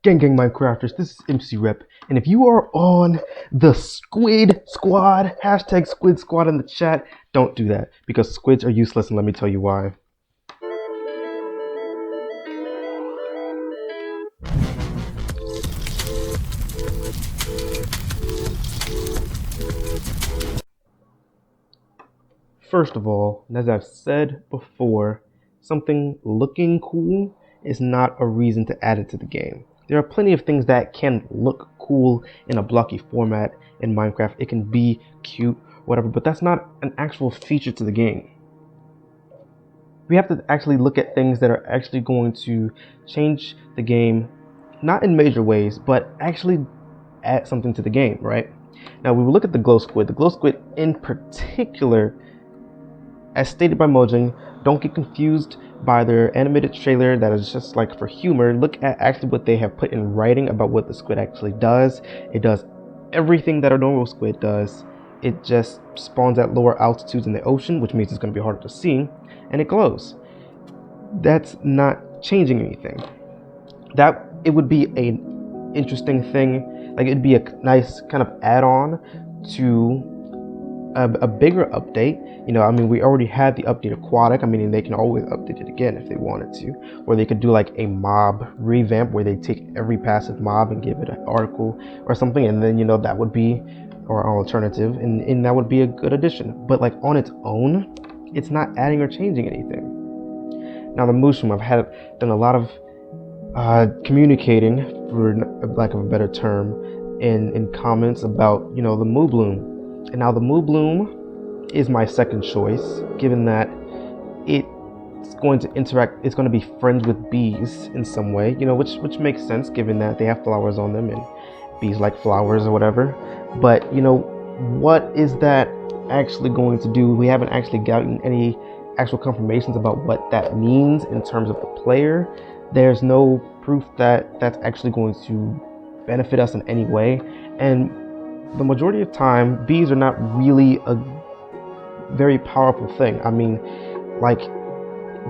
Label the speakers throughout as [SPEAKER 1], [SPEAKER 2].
[SPEAKER 1] Gang Minecrafters, this is MC Rep, and if you are on the Squid Squad, hashtag Squid Squad in the chat, don't do that, because squids are useless, and let me tell you why. First of all, as I've said before, something looking cool is not a reason to add it to the game. There are plenty of things that can look cool in a blocky format in Minecraft. It can be cute, whatever, but that's not an actual feature to the game. We have to actually look at things that are actually going to change the game, not in major ways, but actually add something to the game, right? Now, we will look at the glow squid. The glow squid in particular, as stated by Mojang, don't get confused by their animated trailer that is just like for humor. Look at actually what they have put in writing about what the squid actually does. It does everything that a normal squid does. It just spawns at lower altitudes in the ocean, which means it's going to be harder to see, and it glows. That's not changing anything. That it would be an interesting thing, like it'd be a nice kind of add-on to a bigger update. You know, I mean, we already had the update aquatic. I mean, they can always update it again if they wanted to, or they could do like a mob revamp where they take every passive mob and give it an article or something, and then, you know, that would be or an alternative, and that would be a good addition. But like on its own, it's not adding or changing anything. Now the Moobloom, I've done a lot of communicating, for lack of a better term, in comments about, you know, the Moobloom. And now the Moobloom is my second choice, given that it's going to interact, it's going to be friends with bees in some way, you know, which makes sense given that they have flowers on them and bees like flowers or whatever. But, you know, what is that actually going to do? We haven't actually gotten any actual confirmations about what that means in terms of the player. There's no proof that that's actually going to benefit us in any way. And the majority of time, bees are not really a very powerful thing. I mean, like,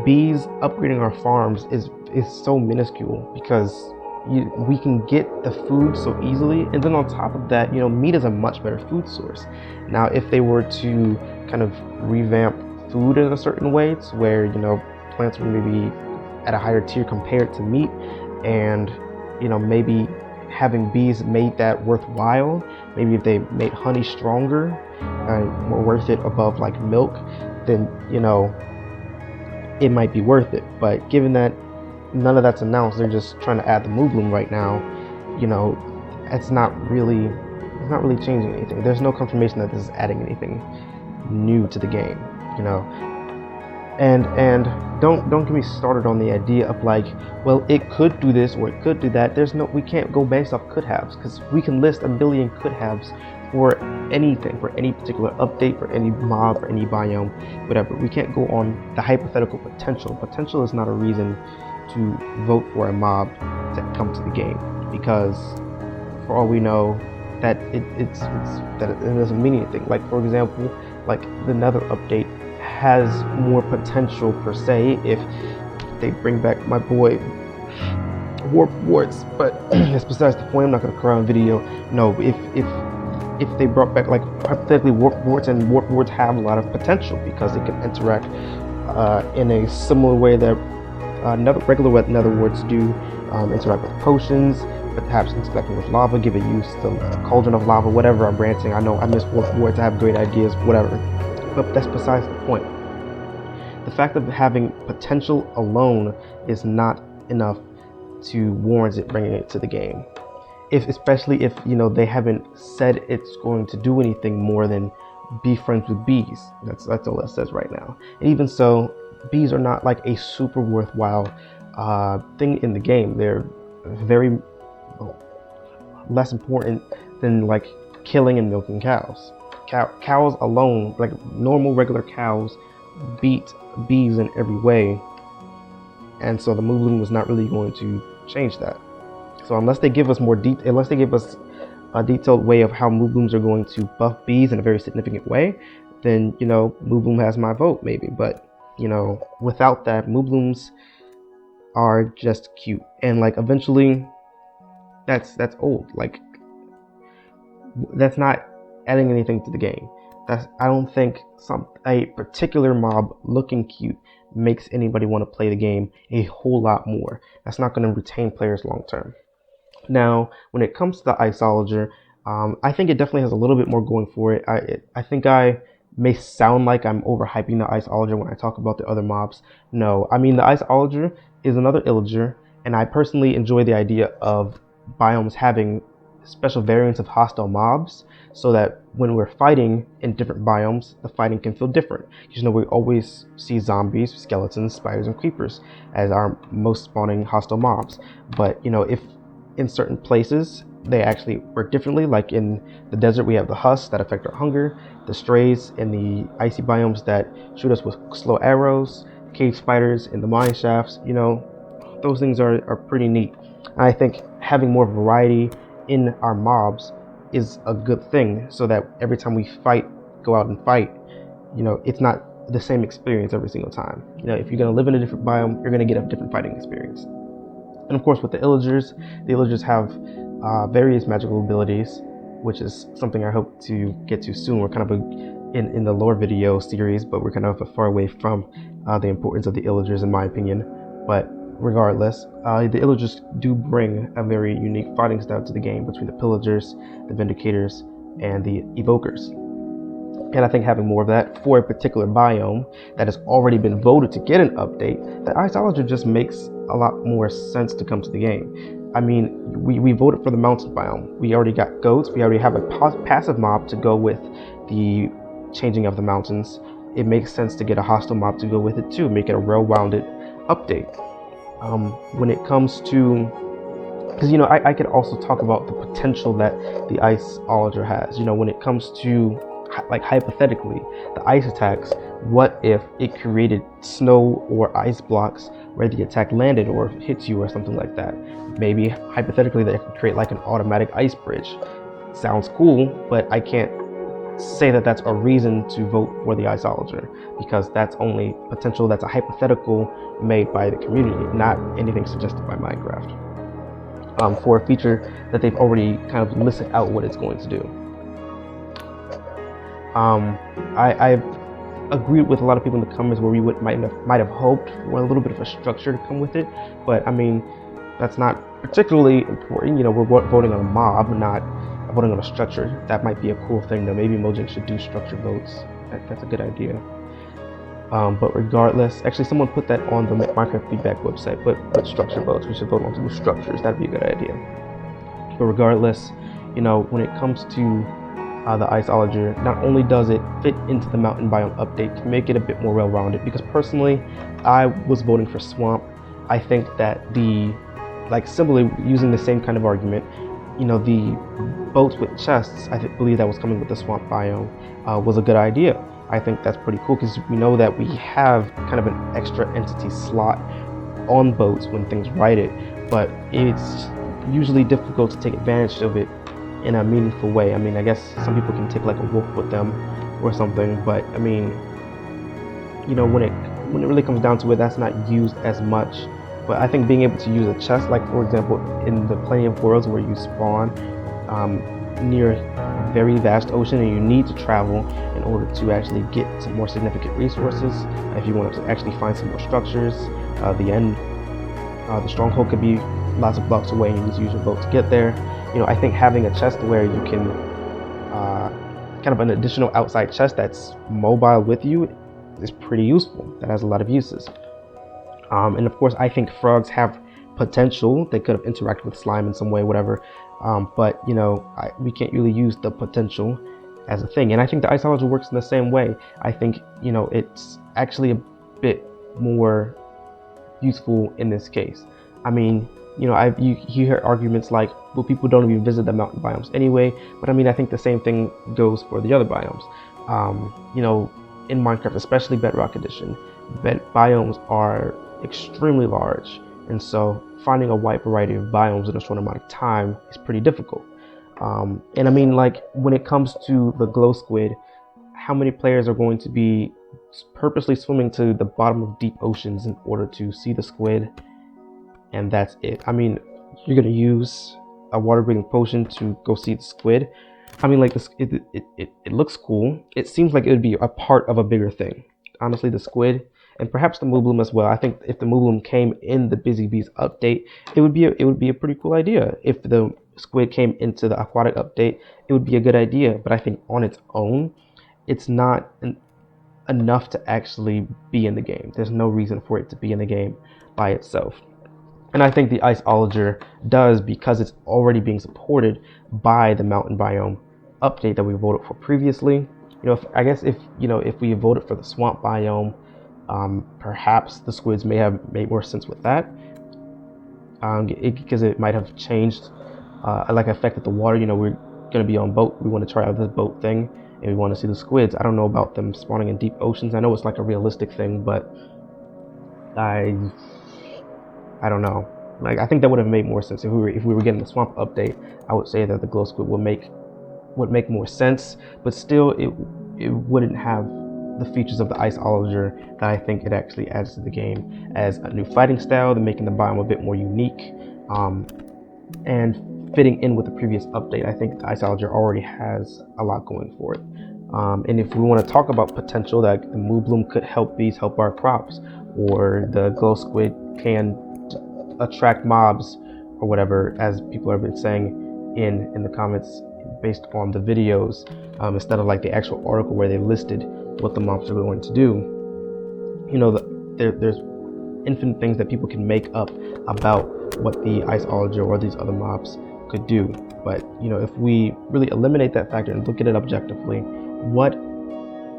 [SPEAKER 1] bees upgrading our farms is so minuscule because we can get the food so easily, and then on top of that, you know, meat is a much better food source. Now, if they were to kind of revamp food in a certain way to where, you know, plants would maybe at a higher tier compared to meat, and, you know, maybe having bees made that worthwhile. Maybe if they made honey stronger and more worth it above like milk, then, you know, it might be worth it. But given that none of that's announced, they're just trying to add the Moobloom right now, you know, it's not really changing anything. There's no confirmation that this is adding anything new to the game, you know. And don't get me started on the idea of like, well, it could do this or it could do that. We can't go based off could haves, because we can list a million could haves for anything, for any particular update, for any mob, for any biome, whatever. We can't go on the hypothetical potential. Potential is not a reason to vote for a mob to come to the game, because for all we know, that it doesn't mean anything. Like, for example, like the Nether update has more potential per se if they bring back my boy warp warts, but that's besides the point. I'm not gonna cry on video. No, if they brought back, like, hypothetically, warp warts, and warp warts have a lot of potential because it can interact in a similar way that regular nether warts do, interact with potions, perhaps interacting with lava, give it use to the cauldron of lava, whatever. I'm ranting, I know, I miss warp warts, I have great ideas, whatever. But that's besides the point. The fact of having potential alone is not enough to warrant it bringing it to the game. Especially if, you know, they haven't said it's going to do anything more than be friends with bees. That's all that says right now. And even so, bees are not like a super worthwhile thing in the game. They're very less important than like killing and milking cows. Cows alone, like normal regular cows, beat bees in every way, and so the Moobloom was not really going to change that. So unless they give us unless they give us a detailed way of how Mooblooms are going to buff bees in a very significant way, then, you know, Moobloom has my vote maybe. But, you know, without that, Mooblooms are just cute, and like eventually that's old. Like, that's not adding anything to the game. I don't think a particular mob looking cute makes anybody want to play the game a whole lot more. That's not going to retain players long term. Now, when it comes to the Iceologer, I think it definitely has a little bit more going for it. I think I may sound like I'm overhyping the Iceologer when I talk about the other mobs. No, I mean, the Iceologer is another Illager, and I personally enjoy the idea of biomes having special variants of hostile mobs, so that when we're fighting in different biomes, the fighting can feel different. You know, we always see zombies, skeletons, spiders, and creepers as our most spawning hostile mobs. But you know, if in certain places they actually work differently, like in the desert we have the husks that affect our hunger, the strays in the icy biomes that shoot us with slow arrows, cave spiders in the mine shafts. You know, those things are pretty neat. And I think having more variety in our mobs is a good thing, so that every time we go out and fight, you know, it's not the same experience every single time. You know, if you're going to live in a different biome, you're going to get a different fighting experience. And of course, with the Illagers have various magical abilities, which is something I hope to get to soon. We're kind of in the lore video series, but we're kind of far away from the importance of the Illagers, in my opinion. But regardless, the Illagers do bring a very unique fighting style to the game between the Pillagers, the Vindicators, and the Evokers. And I think having more of that for a particular biome that has already been voted to get an update, the Iceologer just makes a lot more sense to come to the game. I mean, we voted for the mountain biome. We already got goats. We already have a passive mob to go with the changing of the mountains. It makes sense to get a hostile mob to go with it too, make it a well-rounded update. When it comes to, because you know, I could also talk about the potential that the Iceologer has. You know, when it comes to, like, hypothetically, the ice attacks, what if it created snow or ice blocks where the attack landed or hits you or something like that? Maybe hypothetically that could create like an automatic ice bridge. Sounds cool, but I can't say that that's a reason to vote for the Iceologer, because that's only potential. That's a hypothetical made by the community, not anything suggested by Minecraft, for a feature that they've already kind of listed out what it's going to do. I've agreed with a lot of people in the comments where we might have hoped for a little bit of a structure to come with it, but I mean, that's not particularly important. You know, we're voting on a mob, not voting on a structure. That might be a cool thing though. Maybe Mojang should do structure votes. That's a good idea. But regardless, actually someone put that on the Minecraft feedback website, put structure votes. We should vote on some structures. That'd be a good idea. But regardless, you know, when it comes to the Iceologer, not only does it fit into the mountain biome update to make it a bit more well-rounded, because personally I was voting for swamp. I think that simply using the same kind of argument, you know, the boats with chests, I believe that was coming with the swamp biome, was a good idea. I think that's pretty cool, because we know that we have kind of an extra entity slot on boats when things ride it, but it's usually difficult to take advantage of it in a meaningful way. I mean, I guess some people can take like a wolf with them or something, but I mean, you know, when it really comes down to it, that's not used as much. But I think being able to use a chest, like for example, in the plenty of worlds where you spawn near a very vast ocean and you need to travel in order to actually get some more significant resources. If you want to actually find some more structures, the stronghold could be lots of blocks away and you need to use your boat to get there. You know, I think having a chest where you can kind of an additional outside chest that's mobile with you is pretty useful. That has a lot of uses. And of course, I think frogs have potential. They could have interacted with slime in some way, whatever. But you know, we can't really use the potential as a thing. And I think the Iceologer works in the same way. I think, you know, it's actually a bit more useful in this case. I mean, you know, you hear arguments like, well, people don't even visit the mountain biomes anyway. But I mean, I think the same thing goes for the other biomes. You know, in Minecraft, especially Bedrock Edition, biomes are extremely large, and so finding a wide variety of biomes in a short amount of time is pretty difficult. And I mean, like, when it comes to the glow squid, how many players are going to be purposely swimming to the bottom of deep oceans in order to see the squid, and that's it? I mean, you're going to use a water breathing potion to go see the squid. I mean, like, this, it looks cool. It seems like it would be a part of a bigger thing. Honestly, the squid and perhaps the Moobloom as well. I think if the Moobloom came in the Busy Bees update, it would be a pretty cool idea. If the squid came into the aquatic update, it would be a good idea. But I think on its own, it's not enough to actually be in the game. There's no reason for it to be in the game by itself. And I think the Iceologer does, because it's already being supported by the mountain biome update that we voted for previously. I guess if we voted for the swamp biome, perhaps the squids may have made more sense with that, because it might have changed, like affected the water. We're gonna be on boat. We want to try out this boat thing, and we want to see the squids. I don't know about them spawning in deep oceans. I know it's like a realistic thing, but I don't know. Like, I think that would have made more sense if we were getting the swamp update. I would say that the glow squid would make more sense, but still it wouldn't have the features of the Iceologer that I think it actually adds to the game, as a new fighting style, the making the biome a bit more unique, and fitting in with the previous update. I think the Iceologer already has a lot going for it. And if we want to talk about potential, that the Moobloom could help bees help our crops, or the glow squid can attract mobs or whatever, as people have been saying in the comments based on the videos, instead of like the actual article where they listed what the mobs are going to do. There's infinite things that people can make up about what the Iceologer or these other mobs could do. But if we really eliminate that factor and look at it objectively, what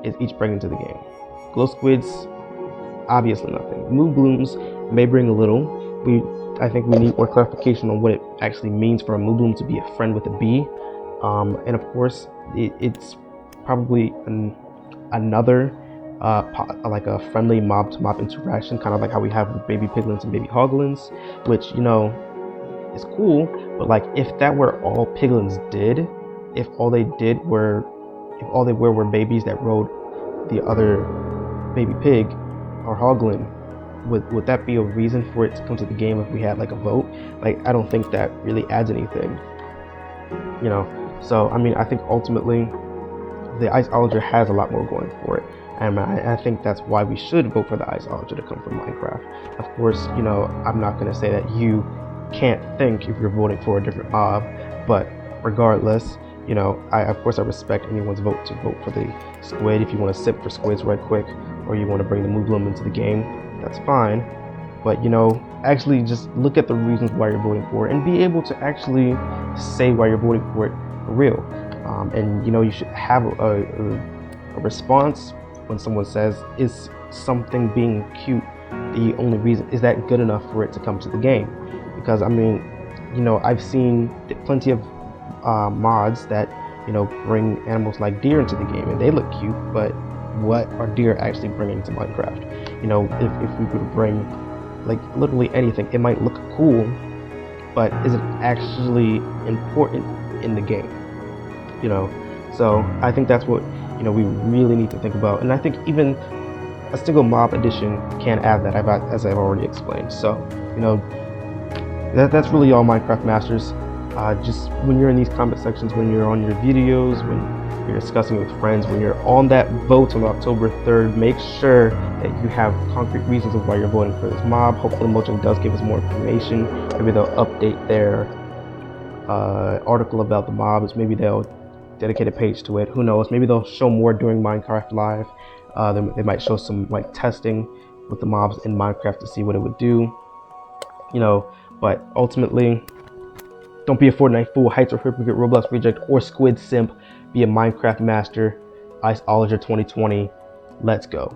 [SPEAKER 1] is each bringing to the game? Glow squids, obviously nothing. Moobblooms may bring a little. I think we need more clarification on what it actually means for a Moobloom to be a friend with a bee. And of course, it's probably another like a friendly mob to mob interaction, kind of like how we have with baby piglins and baby hoglins, which is cool. But like, if that were all piglins did, if all they were babies that rode the other baby pig or hoglin, would that be a reason for it to come to the game if we had like a vote? Like, I don't think that really adds anything, So I mean, I think ultimately the Iceologer has a lot more going for it, and I think that's why we should vote for the Iceologer to come from Minecraft. Of course, I'm not going to say that you can't think if you're voting for a different mob, but regardless, I respect anyone's vote to vote for the squid. If you want to sip for squids right quick, or you want to bring the Moobloom into the game, that's fine. But actually just look at the reasons why you're voting for it, and be able to actually say why you're voting for it for real. And you should have a response when someone says, is something being cute the only reason? Is that good enough for it to come to the game? Because I mean, I've seen plenty of mods that bring animals like deer into the game, and they look cute, but what are deer actually bringing to Minecraft? If we could bring like literally anything, it might look cool, but is it actually important in the game? So I think that's what we really need to think about. And I think even a single mob edition can add that, as I've already explained. So that's really all, Minecraft Masters. Just when you're in these comment sections, when you're on your videos, when you're discussing with friends, when you're on that vote on October 3rd, make sure that you have concrete reasons of why you're voting for this mob. Hopefully Mojang does give us more information. Maybe they'll update their article about the mobs. Maybe they'll dedicate a page to it. Who knows? Maybe they'll show more during Minecraft Live. They might show some like testing with the mobs in Minecraft to see what it would do. But ultimately, don't be a Fortnite fool, Heights or hypocrite, Roblox reject, or squid simp. Be a Minecraft master. Iceologer 2020. Let's go.